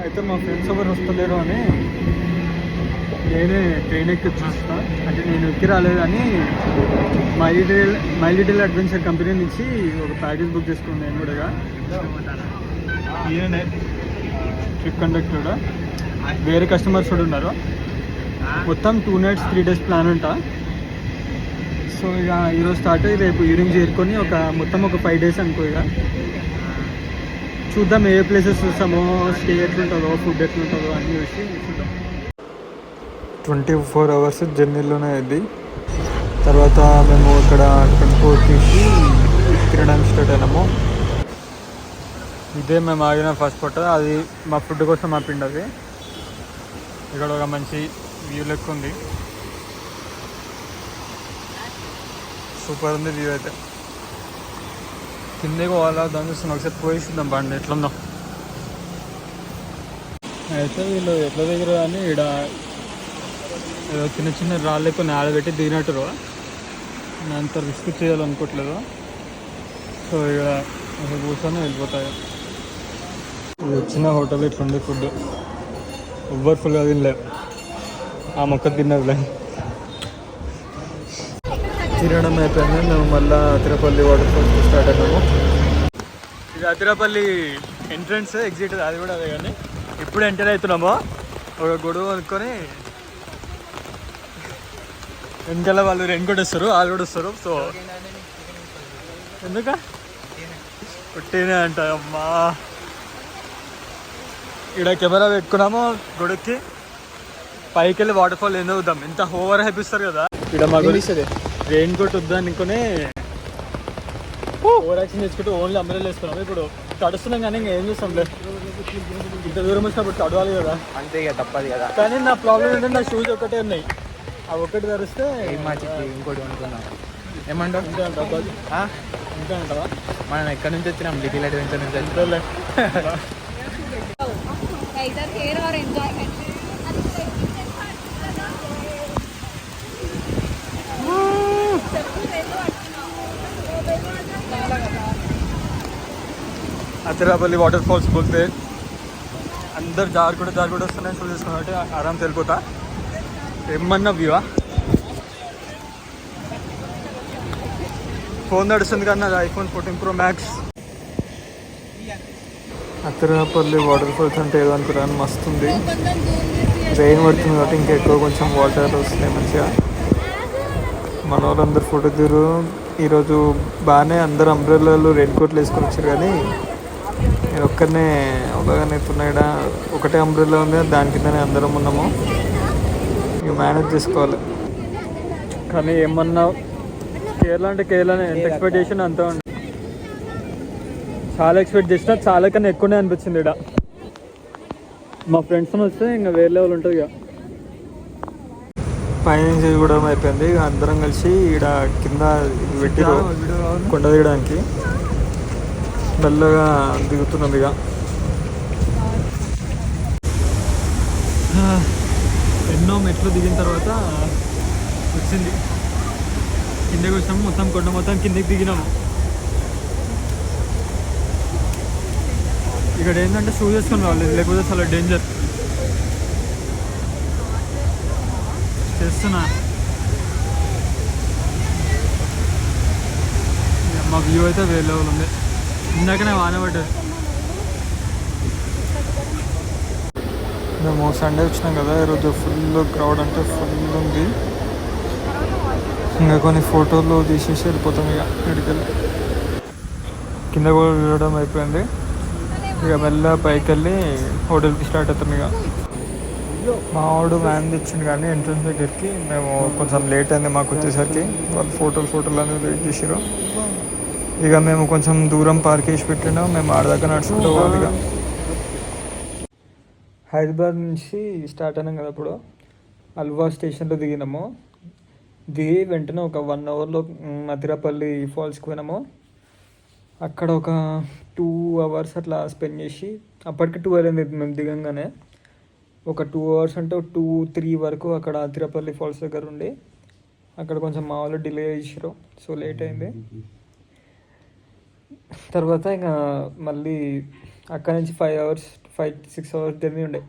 అయితే మా ఫ్రెండ్స్ ఎవరు వస్తలేరు అని నేనే ట్రైన్ ఎక్కి చూస్తున్నా. అంటే నేను ఎక్కి రాలేదు కానీ మై లిటిల్ అడ్వెంచర్ కంపెనీ నుంచి ఒక ప్యాకేజ్ బుక్ చేసుకున్నాను నేను కూడా. ఈయనే ట్రిప్ కండక్టర్, వేరే కస్టమర్స్ కూడా ఉన్నారు. మొత్తం 2 nights 3 days ప్లాన్ అంట. సో ఇక ఈరోజు స్టార్ట్ అయ్యి రేపు ఈవినింగ్ చేరుకొని మొత్తం ఒక 5 days అనుకో. ఇక చూద్దాం ఏ ప్లేసెస్ చూస్తామో, స్టే ఎట్లుంటుందో, ఫుడ్ ఎట్లుంటుందో అన్నీ చూసి చూద్దాం. 24 hours జర్నీలోనే అయింది. తర్వాత మేము ఇక్కడ ట్రాన్స్పోర్ట్ తీసి తినడానికి స్టార్ట్ అయినాము. ఇదే మేము ఆగిన ఫస్ట్ స్పాట్. అది మా ఫుడ్ కోసం ఆపిండి. అది ఇక్కడ ఒక మంచి వ్యూ లెక్క ఉంది, సూపర్ ఉంది వ్యూ అయితే. కిందకి పోవాలా దాని చూస్తున్నాం, ఒకసారి పోయిస్తుందాం బండి ఎట్లుందో. అయితే వీళ్ళు ఎట్లా దగ్గర కానీ ఇక్కడ ఏదో చిన్న చిన్న రాళ్ళు కొన్ని ఆడబెట్టి దిగినట్టు నేను అంత రిస్క్ చేయాలనుకోవట్లేదు. సో ఇక్కడ అసలు కూర్చొని వెళ్ళిపోతాయి. ఇది వచ్చిన హోటల్ ఇట్లుంది ఫుడ్, ఎవ్వరు ఫుల్గా తినలేదు, ఆ మొక్క తిన్నదిలే. తినడం అయిపోయింది. మేము మళ్ళీ అతిరపల్లి వాటర్ ఫాల్స్కి స్టార్ట్ అయినాము. ఇది అతిరపల్లి ఎంట్రన్స్, ఎగ్జిట్ అది కూడా అదే. కానీ ఇప్పుడు ఎంటర్ అవుతున్నాము. ఒక గొడవ అనుకొని వెనకాల వాళ్ళు రెయిన్ కోట్ వస్తారు, వాళ్ళు కూడా వస్తారు. సో ఎందుక పుట్టినే అంట. అమ్మా ఇక్కడ కెమెరా పెట్టుకున్నాము గొడవకి, పైకి వెళ్ళి వాటర్ ఫాల్ ఏందో వద్దాం. ఎంత ఓవర్ హైపిస్తారు కదా ఇక్కడ. మాకు రెయిన్ కోట్ వద్దా అనుకుని ఓవర్ యాక్షన్ చేసుకుంటూ ఓన్లీ అంబ్రెల్లా వేసుకున్నాము. ఇప్పుడు తడుస్తున్నాం కానీ ఇంకా ఏం చేస్తాం లేదు, ఇంత దూరం వచ్చినప్పుడు తడవాలి కదా, అంతే ఇక తప్పదు కదా. కానీ నా ప్రాబ్లం ఏంటంటే నా షూస్ ఒకటే ఉన్నాయి, ఆ ఒక్కటి ధరిస్తే ఇంకోటి అనుకున్నాం. ఏమంటావు? ఇంకా అంటావా? మనం ఎక్కడి నుంచి వచ్చినాం? లిటిల్ అడ్వెంచర్ నుంచి వచ్చినా. అతిరాపల్లి వాటర్ ఫాల్స్ పోతే అందరు జారుకుంటూ వస్తున్నాయి. షూ చేసుకున్నట్టు ఆరామ్స్ వెళ్ళిపోతా. ఏమన్నా వ్యూవా, ఫోన్ నడుస్తుంది కానీ అది iPhone 14 Pro Max. Athirappilly water falls అంటే ఏదో అనుకున్నాను, మస్తు ఉంది. రెయిన్ పడుతుంది కాబట్టి ఇంకా ఎక్కువ కొంచెం వాటర్ వస్తున్నాయి మంచిగా. మన వాళ్ళందరూ ఫోటో దిగురు. ఈరోజు బాగానే అందరు అంబ్రెల్లాలు రెయిన్ కోట్లు వేసుకొని వచ్చారు, కానీ నేను ఒక్కరినే అవగానే ఉన్నాయిడ. ఒకటే అంబ్రెల్లా ఉంది, దాని కిందనే అందరం ఉన్నాము. ఇక మేనేజ్ చేసుకోవాలి. కానీ ఏమన్నా కేరళ అంటే కేరళనే, ఎంత ఎక్స్పెక్ట్ చేసినా అంతా ఉంది. చాలా ఎక్స్పెక్ట్ చేసినా చాలా కన్నా ఎక్కువనే అనిపించింది ఇక్కడ. మా ఫ్రెండ్స్తో వస్తే ఇంకా వేరే లెవెల్ ఉంటుంది. ఇక పైనుంచి కూడా అయిపోయింది. ఇక అందరం కలిసి ఇక్కడ కింద పెట్టిరు కొండ దిగడానికి. మెల్లగా దిగుతున్నాం. ఇక ఎన్నో మెట్లు దిగిన తర్వాత వచ్చింది కిందకి వచ్చినాము. మొత్తం కొండ మొత్తం కిందకి దిగినాము. ఇక్కడ ఏంటంటే షూ చేసుకొని రావాలి, లేకపోతే చాలా డేంజర్. చేస్తున్నా మా వ్యూ అయితే వేరే లెవెల్ ఉంది. ఇందాకనే వాన పడ్డది. మేము సండే వచ్చినాం కదా, ఈరోజు ఫుల్ క్రౌడ్ అంటే ఫుల్ ఉంది. ఇంకా కొన్ని ఫోటోలు తీసేసి వెళ్ళిపోతాం. ఇక ఇక్కడికెళ్ళి కింద కూడా వెళ్ళడం అయిపోయింది. ఇక మెల్ల పైకి వెళ్ళి హోటల్కి స్టార్ట్ అవుతాం. ఇక మా వాడు వ్యాన్ తెచ్చింది కానీ ఎంట్రన్స్ దగ్గరికి మేము కొంచెం లేట్ అయింది మాకు వచ్చేసరికి. వాళ్ళు ఫోటోలు అనేది వెయిట్ చేసారు. ఇక మేము కొంచెం దూరం పార్క్ వేసి పెట్టినాం. మేము ఆడదాకా నడుచుకుంటూ పోవాలి. ఇక హైదరాబాద్ నుంచి స్టార్ట్ అయినాం కదా, అప్పుడు అల్వా స్టేషన్లో దిగినాము. దిగి వెంటనే ఒక 1 hourలో అతిరాపల్లి ఫాల్స్కి పోయినాము. అక్కడ ఒక 2 hours అట్లా స్పెండ్ చేసి, అప్పటికి 12 అయింది మేము దిగంగానే. ఒక 2 hours అంటే 2-3 వరకు అక్కడ అతిరాపల్లి ఫాల్స్ దగ్గర ఉండి, అక్కడ కొంచెం మా వాళ్ళు డిలే చేసారు. సో లేట్ అయింది. తర్వాత ఇంకా మళ్ళీ అక్కడ నుంచి 5 5-6 అవర్స్ జర్నీ ఉండే.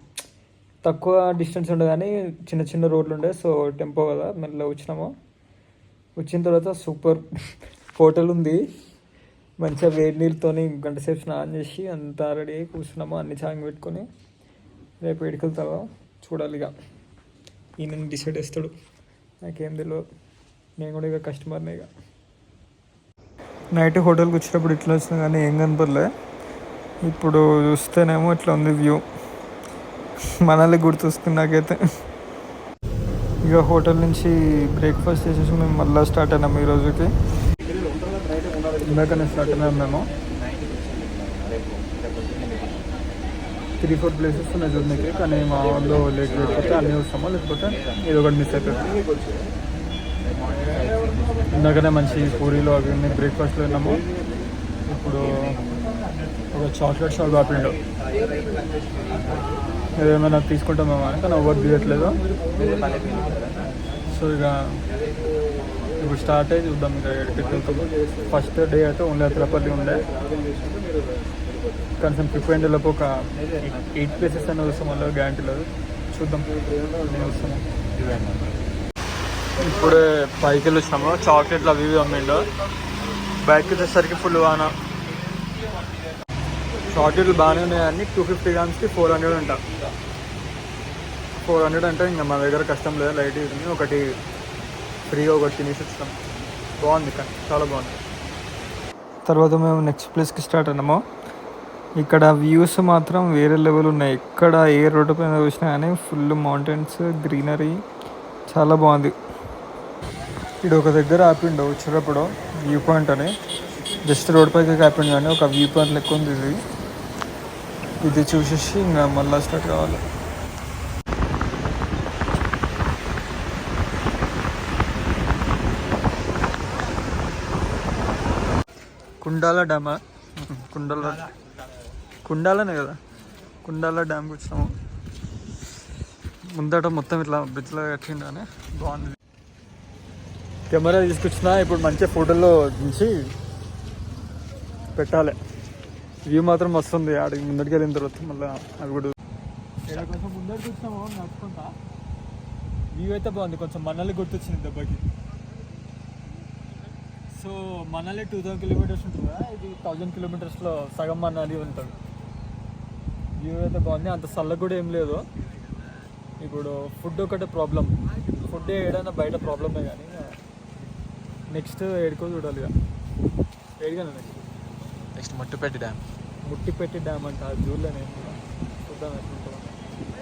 తక్కువ డిస్టెన్స్ ఉండే కానీ చిన్న చిన్న రోడ్లు ఉండే. సో టెంపో కదా మెల్లగా వచ్చినాము. వచ్చిన తర్వాత సూపర్ హోటల్ ఉంది. మంచిగా వేడి నీళ్ళతోని గంట సేపు స్నానం చేసి అంతా రెడీ అయ్యి కూర్చున్నాము. అన్ని చాంగ్ పెట్టుకొని రేపు ఎడికెళ్తావా చూడాలి. ఇక ఈయన డిసైడ్ చేస్తాడు, నాకేం తెలియదు. నేను కూడా ఇక కస్టమర్నే. ఇక నైట్ హోటల్కి వచ్చినప్పుడు ఇట్లా వచ్చినా కానీ ఏం కనపడలే. ఇప్పుడు చూస్తేనేమో ఇట్లా ఉంది వ్యూ. మనల్ని గుర్తొస్తుంది నాకైతే. ఇక హోటల్ నుంచి బ్రేక్ఫాస్ట్ చేసేసి మేము మళ్ళీ స్టార్ట్ అయినాము ఈ రోజుకి. ఇందాకనే స్టార్ట్ అయినాము మేము. 3-4 ప్లేసెస్ ఉన్నాయి చూడడానికి. కానీ మా వాళ్ళు లేకపోతే అన్నీ వస్తామో లేకపోతే ఏదో ఒకటి మిస్ అయిపోయింది. ఇందాకనే మంచి పూరీలో అవి బ్రేక్ఫాస్ట్లో విన్నాము. ఇప్పుడు ఒక చాక్లెట్ షాప్ ఆపిండు. ఏదేమైనా తీసుకుంటామేమో అని, కానీ ఎవరు తీయట్లేదు. సో ఇక ఇప్పుడు స్టార్ట్ అయ్యి చూద్దాం ఇక ఎక్కడికి వెళ్తాము. ఫస్ట్ డే అయితే ఓన్లీ అత్రపల్లి ఉండే. కనీసం పిప్పెండ్లోపు ఒక 8 ప్లేసెస్ అయినా వస్తాం. మళ్ళీ గ్యారంటీ లేదు, చూద్దాం నేను వస్తాము. ఇప్పుడే పైకి వెళ్ళి వచ్చినాము. చాక్లెట్లు అవి ఇవి అమ్మిండు. బ్యాగ్కి వచ్చేసరికి ఫుల్ వాన. చాక్లెట్లు బాగానే ఉన్నాయి కానీ 250 గ్రామ్స్కి 400 అంట. 400 అంటే ఇంకా మా దగ్గర కష్టం లేదు. లైట్ ఇది ఒకటి ఫ్రీగా ఒకటి తినేసి వచ్చినాం. బాగుంది, కానీ చాలా బాగుంది. తర్వాత మేము నెక్స్ట్ ప్లేస్కి స్టార్ట్ అయినాము. ఇక్కడ వ్యూస్ మాత్రం వేరే లెవెల్ ఉన్నాయి. ఇక్కడ ఏ రోడ్డు పైన చూసినా కానీ ఫుల్ మౌంటైన్స్, గ్రీనరీ, చాలా బాగుంది. ఇక్కడ ఒక దగ్గర ఆపిండు వచ్చేటప్పుడు వ్యూ పాయింట్ అని. జస్ట్ రోడ్ పైకి ఆపిండు కానీ ఒక వ్యూ పాయింట్ లెక్క ఉంది ఇది. ఇది చూసేసి ఇంకా మళ్ళీ స్టార్ట్ కావాలి. కుండాల డ్యామా, కుండాలనే కదా, కుండాల డ్యామ్కి వచ్చినాము. ముందట మొత్తం ఇట్లా బ్రిడ్జ్లో కట్టిండు అని బాగుంది. కెమెరా తీసుకొచ్చిన ఇప్పుడు మంచిగా ఫోటోలో దించి పెట్టాలి. వ్యూ మాత్రం వస్తుంది. ఆడికి ముందరికి వెళ్ళిన తర్వాత మళ్ళీ అవి కూడా కొంచెం ముందరికి వచ్చినాము నడుచుకుంటా. వ్యూ అయితే బాగుంది. కొంచెం మనల్ని గుర్తొచ్చింది దెబ్బకి. సో మనాలి 2000 కిలోమీటర్స్ ఉంటుంది కదా, ఇది 1000 కిలోమీటర్స్లో సగం మనాలి ఉంటుంది. వ్యూ అయితే బాగుంది. అంత చల్లగా కూడా ఏం లేదు. ఇప్పుడు ఫుడ్ ఒకటే ప్రాబ్లం. ఫుడ్ ఏదైనా బయట ప్రాబ్లమే కానీ నెక్స్ట్ ఏడుకో చూడాలి. ఇక ఏడిగాను నెక్స్ట్ ముట్టిపెట్టి డ్యామ్ అంట. అది చూడలేను నేను కూడా. చూద్దాం ఎట్లుంటుందో.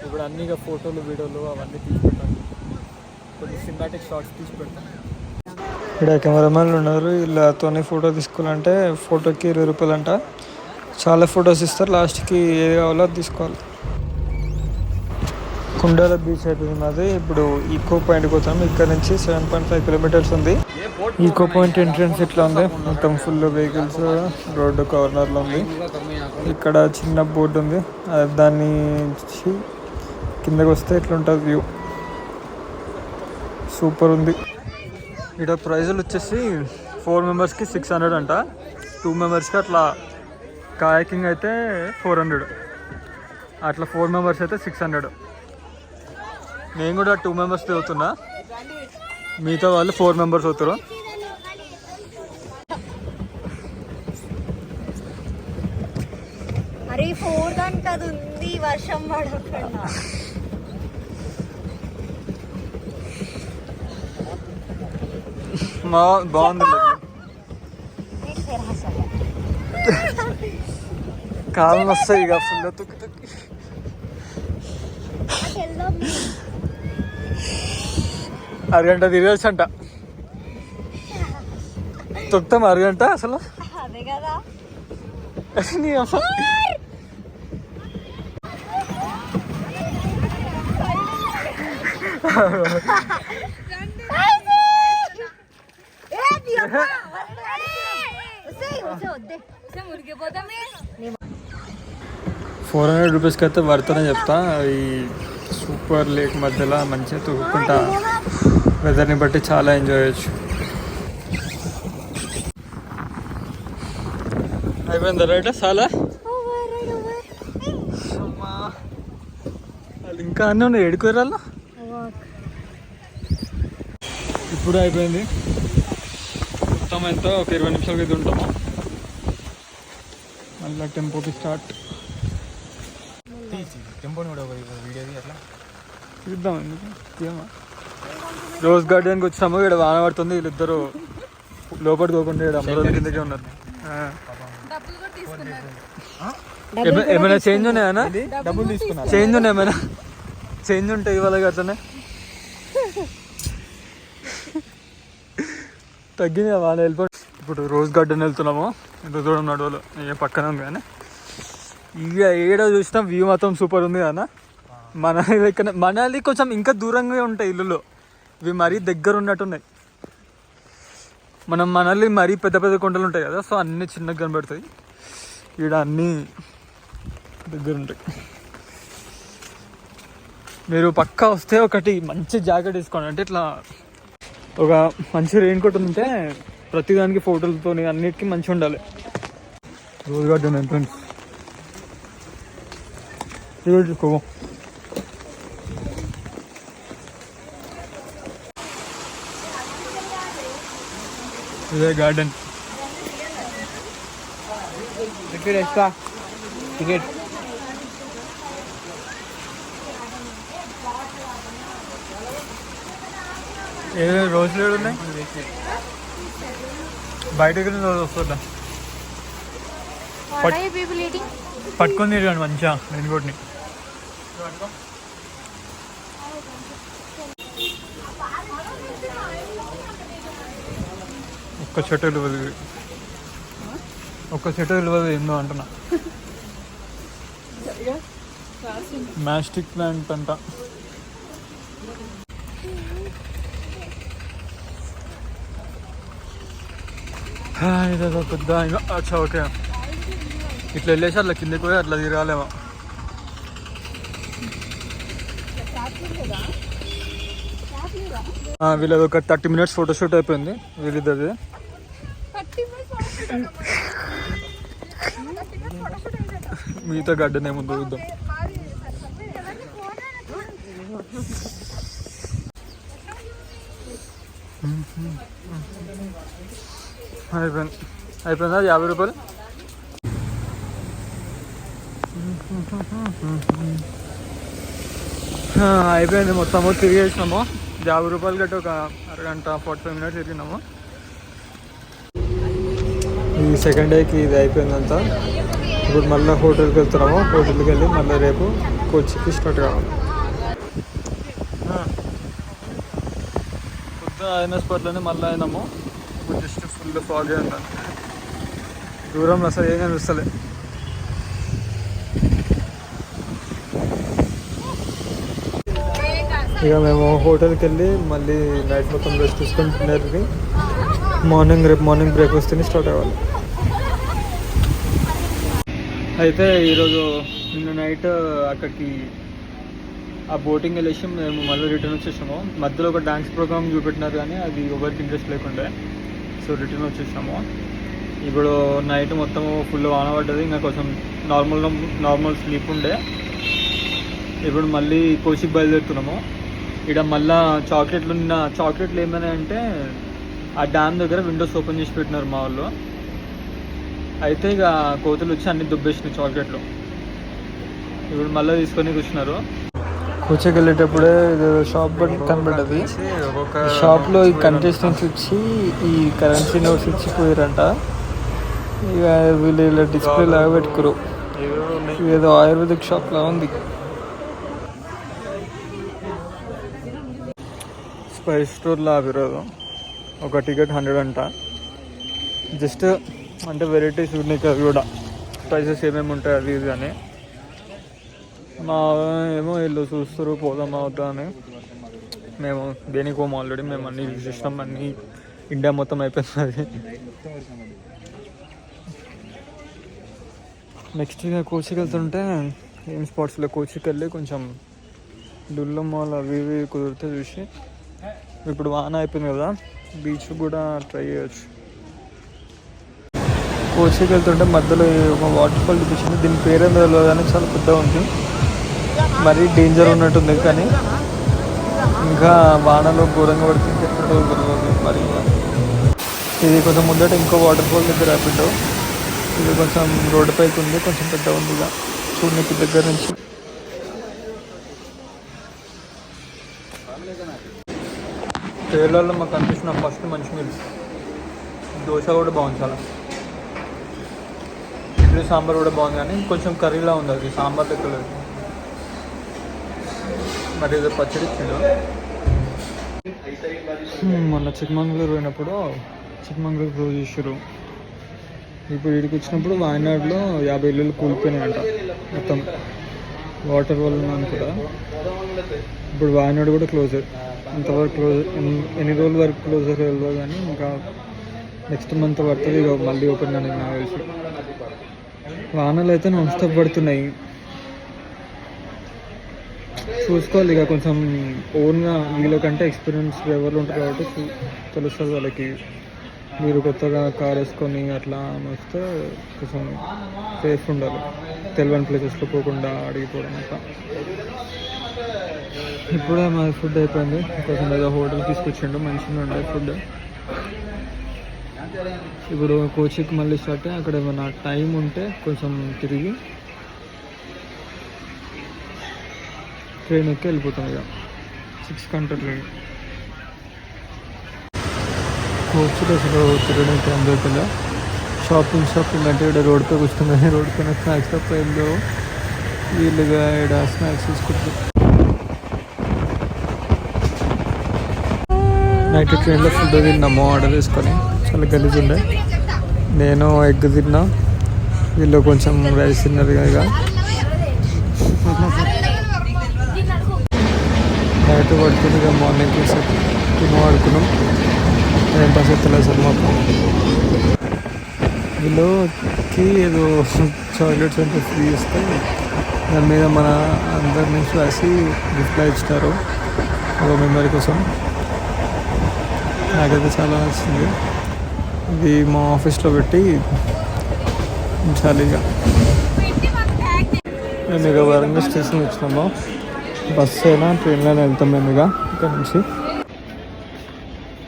ఇప్పుడు అన్నీ ఇక ఫోటోలు వీడియోలు అవన్నీ తీసి పెట్టాను. కొన్ని సినిమాటిక్ షార్ట్స్ తీసి పెడతాను. ఇక్కడ కెమెరామెన్లు ఉన్నారు. వీళ్ళతోనే ఫోటో తీసుకోవాలంటే ఫోటోకి 20 రూపాయలు అంట. చాలా ఫొటోస్ ఇస్తారు. లాస్ట్కి ఏది కావాలో అది తీసుకోవాలి. కుండాల బీచ్ అయిపోయింది మాది. ఇప్పుడు ఈకో పాయింట్కి పోతాము. ఇక్కడ నుంచి 7.5 కిలోమీటర్స్ ఉంది. ఈకో పాయింట్ ఎంట్రన్స్ ఇట్లా ఉంది. మొత్తం ఫుల్ వెహికల్స్ రోడ్డు కార్నర్లో ఉంది. ఇక్కడ చిన్న బోర్డు ఉంది. దాన్ని కిందకి వస్తే ఇట్లా ఉంటుంది వ్యూ. సూపర్ ఉంది. ఇక్కడ ప్రైజులు వచ్చేసి 4 మెంబర్స్కి 600 అంట. 2 మెంబర్స్కి అట్లా కాయకింగ్ అయితే 400. అట్లా 4 మెంబర్స్ అయితే 600. నేను కూడా 2 మెంబర్స్ అవుతున్నా. మిగతా వాళ్ళు 4 మెంబర్స్ అవుతారు. అరే 4 గంటది ఉంది వర్షం పడకుండా. బాగుంది. కాలం వస్తాయి ఇక ఫుల్ తొక్కి తొక్కి. అరగంట తిరగచ్చు అంట. తొక్కుతాం అరగంట అసలు. అదే కదా. నీ అమ్మ ₹400 అయితే వర్తనే చెప్తా. ఈ సూపర్ లేక్ మధ్యలో మంచిగా తొక్కుకుంటా వెదర్ని బట్టి చాలా ఎంజాయ్ చేయొచ్చు. అయిపోయిందా రైట్? చాలా ఇంకా అన్నీ ఉన్నాయి ఏడుకోరాళ్ళు. ఇప్పుడు అయిపోయింది మొత్తం ఎంత ఒక 20 నిమిషాలకి అయితే ఉంటాము. మళ్ళీ టెంపోకి స్టార్ట్ టెంపోని కూడా వీడియో అట్లా చూద్దాం. ఏమా రోజ్ గార్డెన్కి వచ్చినాము. ఇక్కడ వాన పడుతుంది. వీళ్ళిద్దరు లోపలికి పోకుండా ఇక్కడ అమరావతి కిందకే ఉన్నారు. ఏమైనా చేంజ్ ఉన్నాయా? డబ్బులు తీసుకున్నా. చేంజ్ ఉన్నాయి ఏమైనా? చేంజ్ ఉంటాయి ఇవాళ అట్లనే తగ్గింది వాన వెళ్ళిపో. ఇప్పుడు రోజ్ గార్డెన్ వెళ్తున్నాము. ఇంత దూరం నడవలు పక్కన ఉంది కానీ ఇక ఏడ చూసినా వ్యూ మాత్రం సూపర్ ఉంది కదా. మనాలి కొంచెం ఇంకా దూరంగా ఉంటాయి ఇల్లులో. ఇవి మరీ దగ్గర ఉన్నట్టున్నాయి. మనాలి మరీ పెద్ద పెద్ద కొండలు ఉంటాయి కదా, సో అన్నీ చిన్నగా కనబడతాయి. ఈడ అన్నీ దగ్గర ఉంటాయి. మీరు పక్కా వస్తే ఒకటి మంచి జాకెట్ తీసుకోండి. అంటే ఇట్లా ఒక మంచి రెయిన్ కోట్ ఉంటే ప్రతిదానికి ఫోటోలతో అన్నిటికీ మంచిగా ఉండాలి. రోజ్ గార్డెన్ ఎంట్రన్స్ చూసుకో. ఇదే గార్డెన్. Ticket extra ticket. ఏదో రోజులు ఏడు ఉన్నాయి. బయటకు రోజు వస్తుందా పట్టుకొని తిరగండి మంచిగా రెయిన్ కోట్ని. ఒక్క చెట్టు వెళ్ళదు, ఒక్క చెట్టు వెళ్ళదు ఏందో అంటున్నా. మ్యాస్టిక్ ప్లాంట్ అంట. ఇదేదో పెద్ద అచ్చా ఓకే. ఇట్లా వెళ్ళేసి అట్లా కిందకి పోయి అట్లా తిరగాలేమో. వీళ్ళది ఒక 30 minutes ఫోటోషూట్ అయిపోయింది వీళ్ళిద్దరిది. మిగతా గార్డెన్ ఏముందో చూద్దాం. అయిపోయిందా 50 రూపాయలు. అయిపోయింది మొత్తము తిరిగేసినాము. 50 రూపాయలు గట్టి ఒక అరగంట 45 minutes తిరిగినాము. ఈ సెకండ్ డేకి ఇది అయిపోయిందంతా. ఇప్పుడు మళ్ళీ హోటల్కి వెళ్తున్నాము. హోటల్కి వెళ్ళి మళ్ళీ రేపు కోచికి స్టార్ట్ కావాలి. కొద్దిగా అయిన స్పాట్లోనే మళ్ళీ అయినాము. ఇప్పుడు జస్ట్ ఫుల్ ఫాగ్ ఉందండి. దూరంలో అసలు ఏం కనిపిస్తలే. ఇక మేము హోటల్కి వెళ్ళి మళ్ళీ నైట్ మొత్తం రెస్ట్ తీసుకొని తినేది. రేపు మార్నింగ్ బ్రేక్ఫాస్ట్ తిని స్టార్ట్ అవ్వాలి. అయితే ఈరోజు నిన్న నైట్ అక్కడికి ఆ బోటింగ్ వెళ్ళేసి మేము మళ్ళీ రిటర్న్ వచ్చేసాము. మధ్యలో ఒక డ్యాన్స్ ప్రోగ్రామ్ చూపెట్టినారు కానీ అది ఎవరికి ఇంట్రెస్ట్ లేకుండే, సో రిటర్న్ వచ్చేసాము. ఇప్పుడు నైట్ మొత్తం ఫుల్ వాన పడ్డది. ఇంకా కొంచెం నార్మల్ స్లీప్ ఉండే. ఇప్పుడు మళ్ళీ కోచికి బయలుదేరుతున్నాము. ఇక్కడ మళ్ళీ చాక్లెట్లు ఏమైనా అంటే ఆ డ్యామ్ దగ్గర విండోస్ ఓపెన్ చేసి పెట్టినారు మా వాళ్ళు. అయితే ఇక కోతులు వచ్చి అన్ని దుబ్బేసినాయి చాక్లెట్లు. ఇప్పుడు మళ్ళీ తీసుకొని కూర్చున్నారు. కోచికి వెళ్ళేటప్పుడే షాప్ కనబడ్డది. షాప్లో ఈ కంటెస్టెంట్స్ ఇచ్చి ఈ కరెన్సీ నోట్స్ ఇచ్చి పోయారంట. ఇక వీళ్ళు ఇలా డిస్ప్లే లాగా పెట్టుకురు. ఏదో ఆయుర్వేదిక్ షాప్ లా ఉంది. స్పైస్ స్టోర్లో ఆపిరోదు. ఒక టికెట్ 100 అంట. జస్ట్ అంటే వెరైటీస్ ఉన్నాయి అవి కూడా, స్పైసెస్ ఏమేమి ఉంటాయి అది ఇది అని. మా ఏమో వీళ్ళు చూస్తారు పోదామా వద్దా అని. మేము దేనికి పోము ఆల్రెడీ. మేము అన్నీ యూజ్ చేసినాం. అన్నీ ఇండియా మొత్తం అయిపోతుంది. నెక్స్ట్ ఇక కోచికి వెళ్తుంటే ఏం స్పాట్స్లో కోచికి వెళ్ళి కొంచెం డుల్లు మాల్ అవి ఇవి కుదిరితే చూసి, ఇప్పుడు వాన అయిపోయింది కదా బీచ్ కూడా ట్రై చేయొచ్చు. కోచికి వెళ్తుంటే మధ్యలో ఒక వాటర్ ఫాల్ చూపించింది. దీని పేరు ఏం తెలియదు కానీ చాలా పెద్దగా ఉంది. మరీ డేంజర్ ఉన్నట్టుంది, కానీ ఇంకా వానలో ఘోరంగా పడుతుంది ఎక్కడో తెలియదు మరి. ఇది కొంచెం ముందట ఇంకో వాటర్ ఫాల్ దగ్గర ఆపిండు. ఇది కొంచెం రోడ్డు పైకి ఉంది, కొంచెం పెద్ద ఉంది ఇక చూడడానికి దగ్గర నుంచి. కేరళలో మాకు కనిపిస్తున్న ఫస్ట్ మంచి మీల్. దోశ కూడా బాగుంది చాలా, ఇడ్లీ సాంబార్ కూడా బాగుంది, కానీ కొంచెం కర్రీలా ఉంది, అది సాంబార్ దగ్గర లేదు. మరి ఏదో పచ్చడి ఇచ్చిండు. మొన్న చిక్కమంగళూరు పోయినప్పుడు చిక్కమంగళూరు క్లోజ్ చేసారు. ఇప్పుడు ఇక్కడికి వచ్చినప్పుడు వాయనాడులో 50 ఇళ్ళు కూలిపోయినాయంట మొత్తం వాటర్ వల్ల అనుకుంటా. ఇప్పుడు వాయనాడు కూడా క్లోజ్. ఇంతవరకు క్లోజ్ ఎన్ని రోజుల వరకు క్లోజ్ అయ్యారో కానీ ఇంకా నెక్స్ట్ మంత్ పడుతుంది ఇక మళ్ళీ ఓపెన్ కానీ నాకు తెలిసి. వానలు అయితే నాన్ స్టాప్ పడుతున్నాయి. చూసుకోవాలి ఇక కొంచెం ఓన్గా వీళ్ళకంటే ఎక్స్పీరియన్స్ ఎవరు ఉంటారు కాబట్టి తెలుస్తుంది వాళ్ళకి. మీరు కొత్తగా కార్ వేసుకొని అట్లా వస్తే కొంచెం సేఫ్ ఉండాలి, తెలియని ప్లేసెస్లో పోకుండా అడిగిపోవడం అంతా. ఇప్పుడే మా ఫుడ్ అయిపోయింది, కొంచెం ఏదో హోటల్ తీసుకొచ్చిండు, మంచిగా ఉండే ఫుడ్. ఇప్పుడు కోచికి మళ్ళీ స్టార్ట్ అయ్యి అక్కడ ఏమైనా టైం ఉంటే కొంచెం తిరిగి ట్రైన్ ఎక్కి వెళ్ళిపోతాం ఇక. 6 గంటల ట్రైన్. కోచ్లో అసలు తిరగడానికి టైం దొరికిందా. షాపింగ్ అంటే ఇక్కడ రోడ్ పైకి వస్తుంది, కానీ రోడ్ పైన స్నాక్స్ తప్ప ఏం లేవు. వీళ్ళుగా ఇక్కడ స్నాక్స్ తీసుకుంటారు. నైట్ ట్రైన్లో ఫుడ్ తిన్నాము ఆర్డర్ చేసుకొని, చాలా గలీజ్ ఉండే. నేను ఎగ్ తిన్నా, వీళ్ళు కొంచెం రైస్ తిన్నారు. ఇక నైట్ పడుతుంది ఇక మార్నింగ్ తిని వాడుకున్నాం. టైం పాస్ అవుతుంది అసలు మాకు. వీళ్ళకి ఏదో చాక్లెట్స్ అంటే ఫ్రీ ఇస్తే దాని మీద మన అందరి నుంచి రాసి గిఫ్ట్లా ఇచ్చినారు ఒక మెమరీ కోసం. నాకైతే చాలా నచ్చింది. ఇది మా ఆఫీస్లో పెట్టి ఉంచాలి. ఇక మేము ఇక వరంగల్ స్టేషన్ వచ్చినాము. బస్సు అయినా ట్రైన్లోనే వెళ్తాం మేము ఇక ఇక్కడ నుంచి.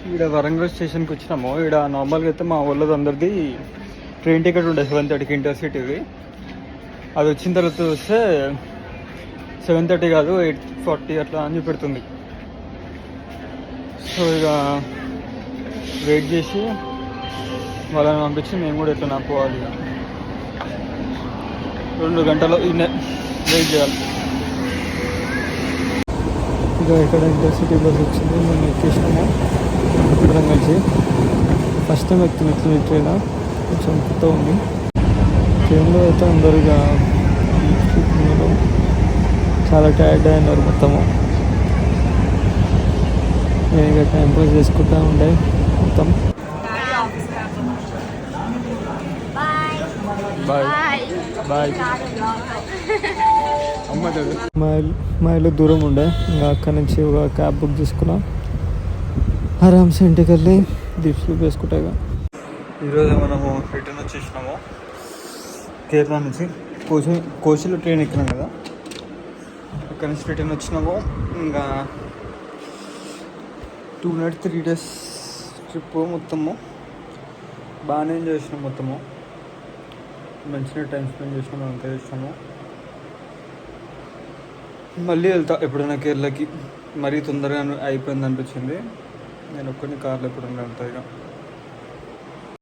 ఇక్కడ వరంగల్ స్టేషన్కి వచ్చినాము. ఇక్కడ నార్మల్గా అయితే మా వాళ్ళది అందరిది ట్రైన్ టికెట్ ఉండే 7:30కి ఇంటర్సిటీది. అది వచ్చిన తర్వాత వస్తే 7:30 కాదు 8:40 అట్లా అని పెడుతుంది. సో ఇక వెయిట్ చేసి వాళ్ళని పంపించి మేము కూడా ఎట్లా పోవాలి. ఇక 2 గంటలు వెయిట్ చేయాలి. ఇక ఇక్కడ ఇంటర్సిటీ బస్ వచ్చింది, మేము ఎక్కేసినాము. ఇద్దరం కలిసి ఫస్ట్ టైం ఎక్కుతున్న ట్రైన్, కొంచెం కొత్త ఉంది. ట్రైన్లో అయితే అందరు ఇక చాలా టైర్డ్ అయినారు మొత్తము. నేను ఇక టైం పాస్ చేసుకుంటూ ఉండే మొత్తం. Bye bye. మా ఇల్లు దూరం ఉండే, ఇంకా అక్కడి నుంచి ఒక క్యాబ్ బుక్ చేసుకున్నాం. ఆరామ్సే ఇంటికి వెళ్ళి డీప్ స్లీప్ వేసుకుంటా. ఈరోజు మనము రిటర్న్ వచ్చేసినాము కేరళ నుంచి. కోచిలో ట్రైన్ ఎక్కినాం కదా, అక్కడి నుంచి రిటర్న్ వచ్చినాము. ఇంకా 2 nights 3 days ట్రిప్ మొత్తము బాగానే ఎంజాయ్ చేసినాం. మొత్తము మంచిగా టైం స్పెండ్ చేసినాము, అంతా చేసినాము. మళ్ళీ వెళ్తా ఎప్పుడైనా కేరళకి. మరీ తొందరగా అయిపోయింది అనిపించింది. నేను ఒక్కడిని కార్లో ఎప్పుడైనా వెళ్తా ఇక.